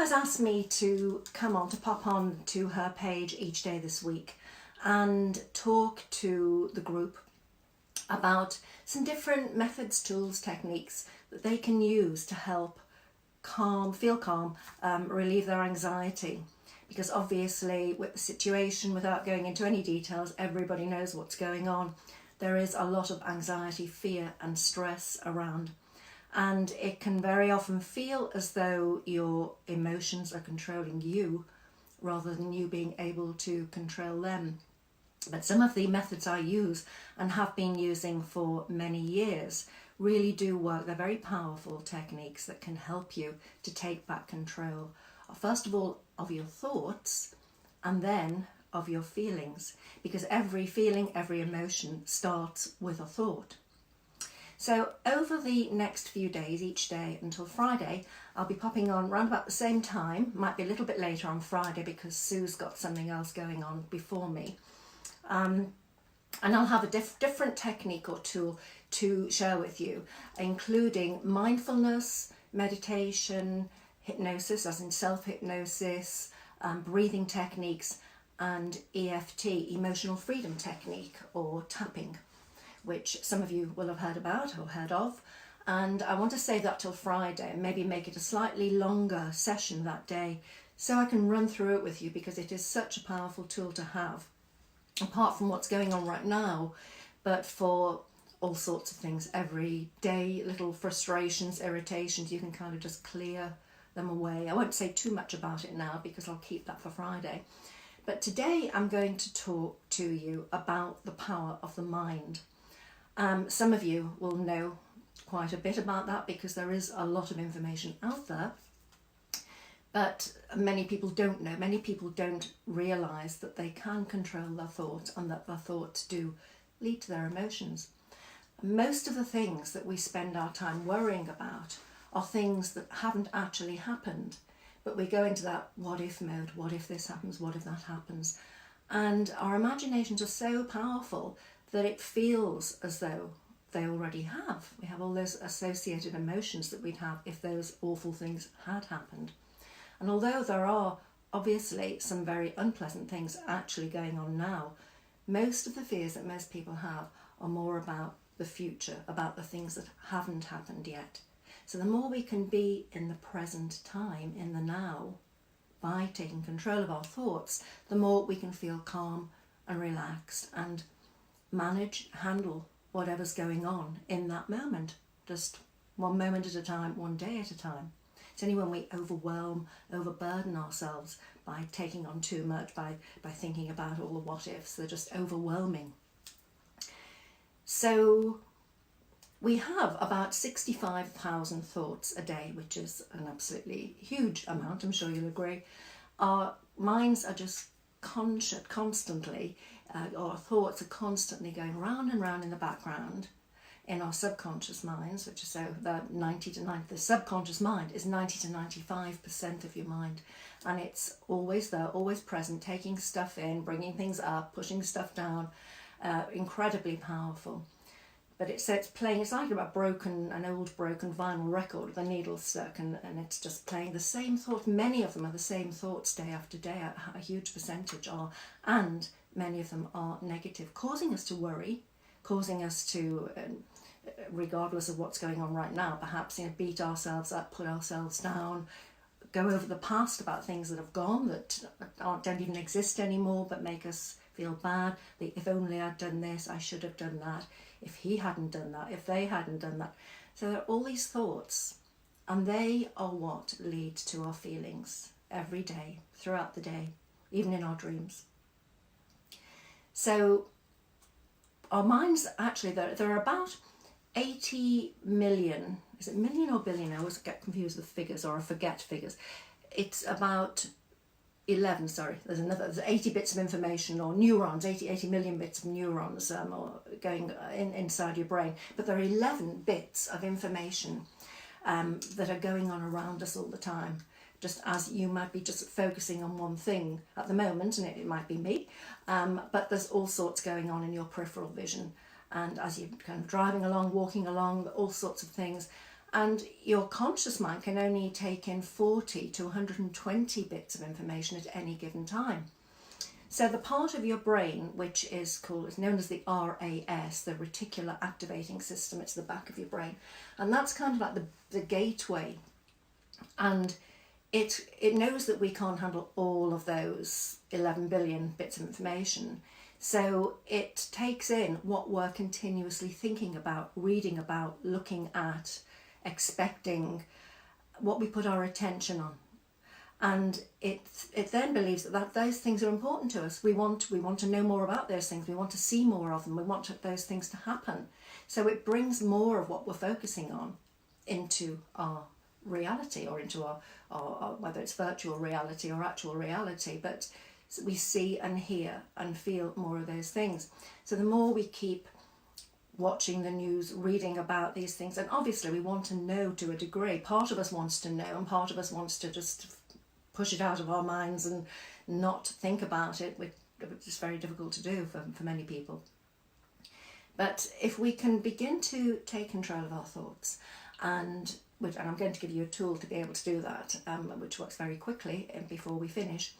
has asked me to pop on to her page each day this week and talk to the group about some different methods, tools, techniques that they can use to help feel calm, relieve their anxiety. Because obviously with the situation, without going into any details, everybody knows what's going on. There is a lot of anxiety, fear and stress around. And it can very often feel as though your emotions are controlling you rather than you being able to control them. But some of the methods I use and have been using for many years really do work. They're very powerful techniques that can help you to take back control, first of all, of your thoughts and then of your feelings. Because every feeling, every emotion starts with a thought. So over the next few days, each day until Friday, I'll be popping on around about the same time. Might be a little bit later on Friday because Sue's got something else going on before me. And I'll have a different technique or tool to share with you, including mindfulness, meditation, hypnosis, as in self-hypnosis, breathing techniques, and EFT, emotional freedom technique, or tapping, which some of you will have heard about or heard of. And I want to save that till Friday and maybe make it a slightly longer session that day so I can run through it with you, because it is such a powerful tool to have, apart from what's going on right now, but for all sorts of things every day, little frustrations, irritations, you can kind of just clear them away. I won't say too much about it now because I'll keep that for Friday. But today I'm going to talk to you about the power of the mind. Some of you will know quite a bit about that because there is a lot of information out there, but many people don't know. Many people don't realise that they can control their thoughts and that their thoughts do lead to their emotions. Most of the things that we spend our time worrying about are things that haven't actually happened, but we go into that what if mode. What if this happens? What if that happens? And our imaginations are so powerful that it feels as though they already have. We have all those associated emotions that we'd have if those awful things had happened. And although there are obviously some very unpleasant things actually going on now, most of the fears that most people have are more about the future, about the things that haven't happened yet. So the more we can be in the present time, in the now, by taking control of our thoughts, the more we can feel calm and relaxed and handle whatever's going on in that moment, just one moment at a time, one day at a time. It's only when we overburden ourselves by taking on too much, by thinking about all the what ifs, they're just overwhelming. So we have about 65,000 thoughts a day, which is an absolutely huge amount, I'm sure you'll agree. Our minds are just constantly, our thoughts are constantly going round and round in the background in our subconscious minds, which is the subconscious mind is 90 to 95% of your mind, and it's always there, always present, taking stuff in, bringing things up, pushing stuff down, incredibly powerful. But it's playing, it's like an old broken vinyl record with a needle stuck, and it's just playing the same thoughts. Many of them are the same thoughts day after day, a huge percentage are, and many of them are negative, causing us to worry, causing us to, regardless of what's going on right now, perhaps beat ourselves up, put ourselves down, go over the past about things that have gone, that don't even exist anymore, but make us feel bad. If only I'd done this, I should have done that. If he hadn't done that, if they hadn't done that. So there are all these thoughts, and they are what lead to our feelings every day, throughout the day, even in our dreams. So our minds, actually, there are about 80 million, is it million or billion? I always get confused with figures, or I forget figures. It's about 11, sorry, there's 80 bits of information, or neurons, 80 million bits of neurons or going inside your brain. But there are 11 bits of information that are going on around us all the time. Just as you might be just focusing on one thing at the moment, and it might be me, but there's all sorts going on in your peripheral vision. And as you're kind of driving along, walking along, all sorts of things. And your conscious mind can only take in 40 to 120 bits of information at any given time. So the part of your brain which is known as the RAS, the reticular activating system, it's the back of your brain, and that's kind of like the gateway, and it knows that we can't handle all of those 11 billion bits of information. So it takes in what we're continuously thinking about, reading about, looking at, expecting, what we put our attention on. And it then believes that those things are important to us. We want to know more about those things. We want to see more of them. We want those things to happen. So it brings more of what we're focusing on into our reality, or into our whether it's virtual reality or actual reality. But we see and hear and feel more of those things. So the more we keep watching the news, reading about these things, and obviously we want to know to a degree. Part of us wants to know, and part of us wants to just push it out of our minds and not think about it, which is very difficult to do for many people. But if we can begin to take control of our thoughts, and I'm going to give you a tool to be able to do that, which works very quickly before we finish.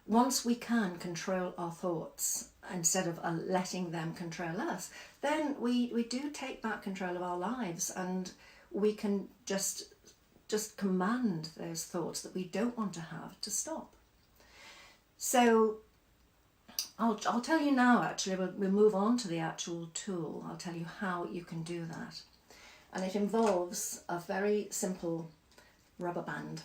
Once we can control our thoughts instead of letting them control us, then we do take back control of our lives, and we can just command those thoughts that we don't want to have to stop. So I'll tell you now, actually, we'll move on to the actual tool. I'll tell you how you can do that. And it involves a very simple rubber band.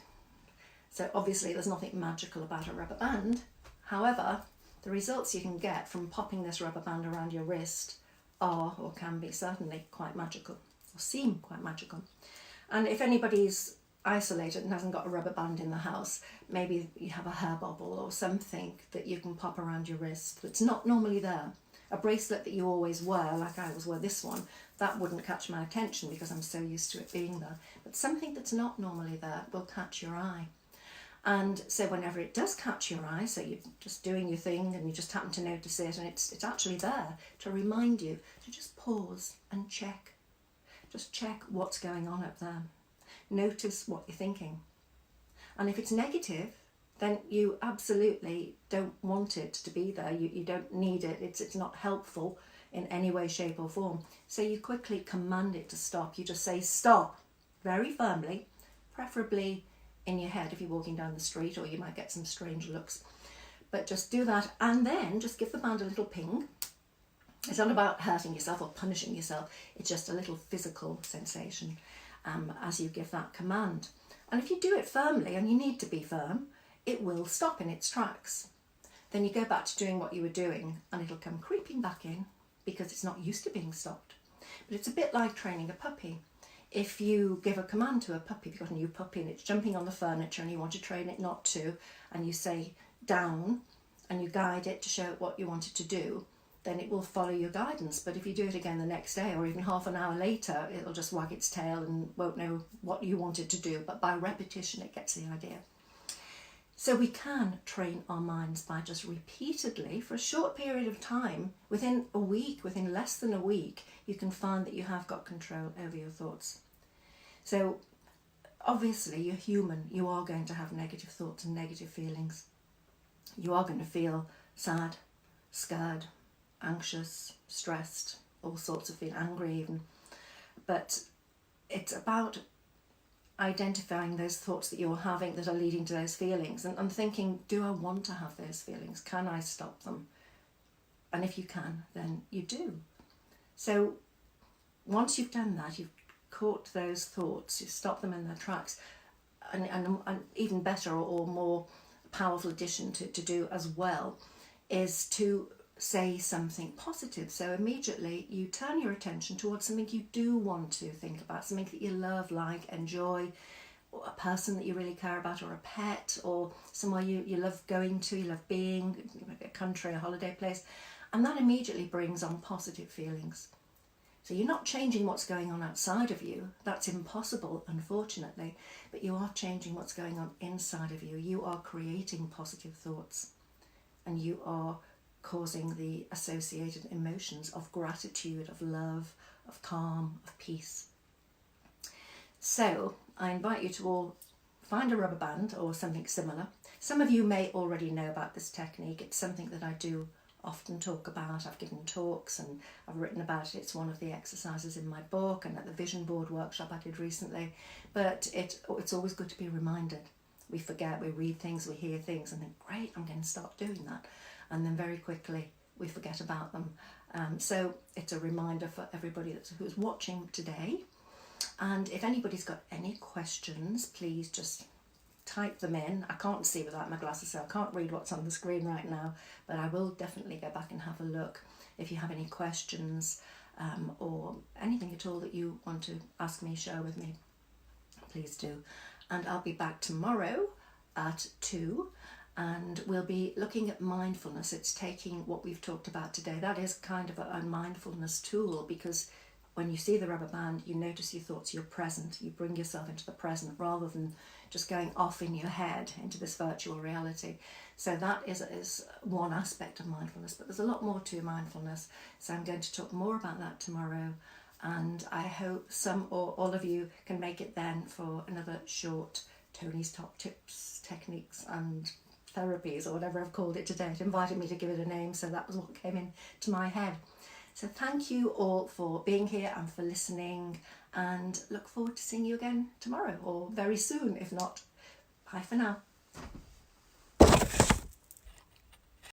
So obviously there's nothing magical about a rubber band. However, the results you can get from popping this rubber band around your wrist are, or can be, certainly quite magical, or seem quite magical. And if anybody's isolated and hasn't got a rubber band in the house, maybe you have a hair bobble or something that you can pop around your wrist that's not normally there. A bracelet that you always wear, like I always wear this one, that wouldn't catch my attention because I'm so used to it being there. But something that's not normally there will catch your eye. And so whenever it does catch your eye, so you're just doing your thing and you just happen to notice it, and it's actually there to remind you to just pause and check. Just check what's going on up there. Notice what you're thinking. And if it's negative, then you absolutely don't want it to be there. You don't need it. It's not helpful in any way, shape or form. So you quickly command it to stop. You just say stop very firmly, preferably in your head if you're walking down the street, or you might get some strange looks. But just do that, and then just give the band a little ping. It's not about hurting yourself or punishing yourself. It's just a little physical sensation as you give that command. And if you do it firmly, and you need to be firm, it will stop in its tracks. Then you go back to doing what you were doing, and it'll come creeping back in because it's not used to being stopped. But it's a bit like training a puppy. If you give a command to a puppy, if you've got a new puppy and it's jumping on the furniture and you want to train it not to, and you say down and you guide it to show it what you want it to do, then it will follow your guidance. But if you do it again the next day or even half an hour later, it'll just wag its tail and won't know what you want it to do. But by repetition, it gets the idea. So we can train our minds by just repeatedly, for a short period of time, within a week, within less than a week, you can find that you have got control over your thoughts. So obviously you're human, you are going to have negative thoughts and negative feelings. You are going to feel sad, scared, anxious, stressed, all sorts of feelings, angry even. But it's about identifying those thoughts that you're having that are leading to those feelings, and thinking, do I want to have those feelings? Can I stop them? And if you can, then you do. So once you've done that, you've caught those thoughts, you've stopped them in their tracks, and even better or more powerful addition to do as well is to say something positive. So immediately you turn your attention towards something you do want to think about, something that you love, like, enjoy, or a person that you really care about, or a pet, or somewhere you love going to, you love being, maybe a country, a holiday place, and that immediately brings on positive feelings. So you're not changing what's going on outside of you. That's impossible, unfortunately, but you are changing what's going on inside of you. You are creating positive thoughts, and you are causing the associated emotions of gratitude, of love, of calm, of peace. So I invite you to all find a rubber band or something similar. Some of you may already know about this technique. It's something that I do often talk about. I've given talks and I've written about it. It's one of the exercises in my book and at the vision board workshop I did recently. But it's always good to be reminded. We forget, we read things, we hear things and think, great, I'm going to start doing that. And then very quickly we forget about them. So it's a reminder for everybody who's watching today. And if anybody's got any questions, please just type them in. I can't see without my glasses, so I can't read what's on the screen right now, but I will definitely go back and have a look if you have any questions or anything at all that you want to ask me, share with me, please do. And I'll be back tomorrow at 2, and we'll be looking at mindfulness. It's taking what we've talked about today. That is kind of a mindfulness tool, because when you see the rubber band, you notice your thoughts, you're present, you bring yourself into the present rather than just going off in your head into this virtual reality. So that is one aspect of mindfulness, but there's a lot more to mindfulness. So I'm going to talk more about that tomorrow, and I hope some or all of you can make it then for another short Toni's Top Tips, Techniques and Therapies, or whatever I've called it today. It invited me to give it a name, so that was what came into my head. So thank you all for being here and for listening, and look forward to seeing you again tomorrow or very soon, if not. Bye for now.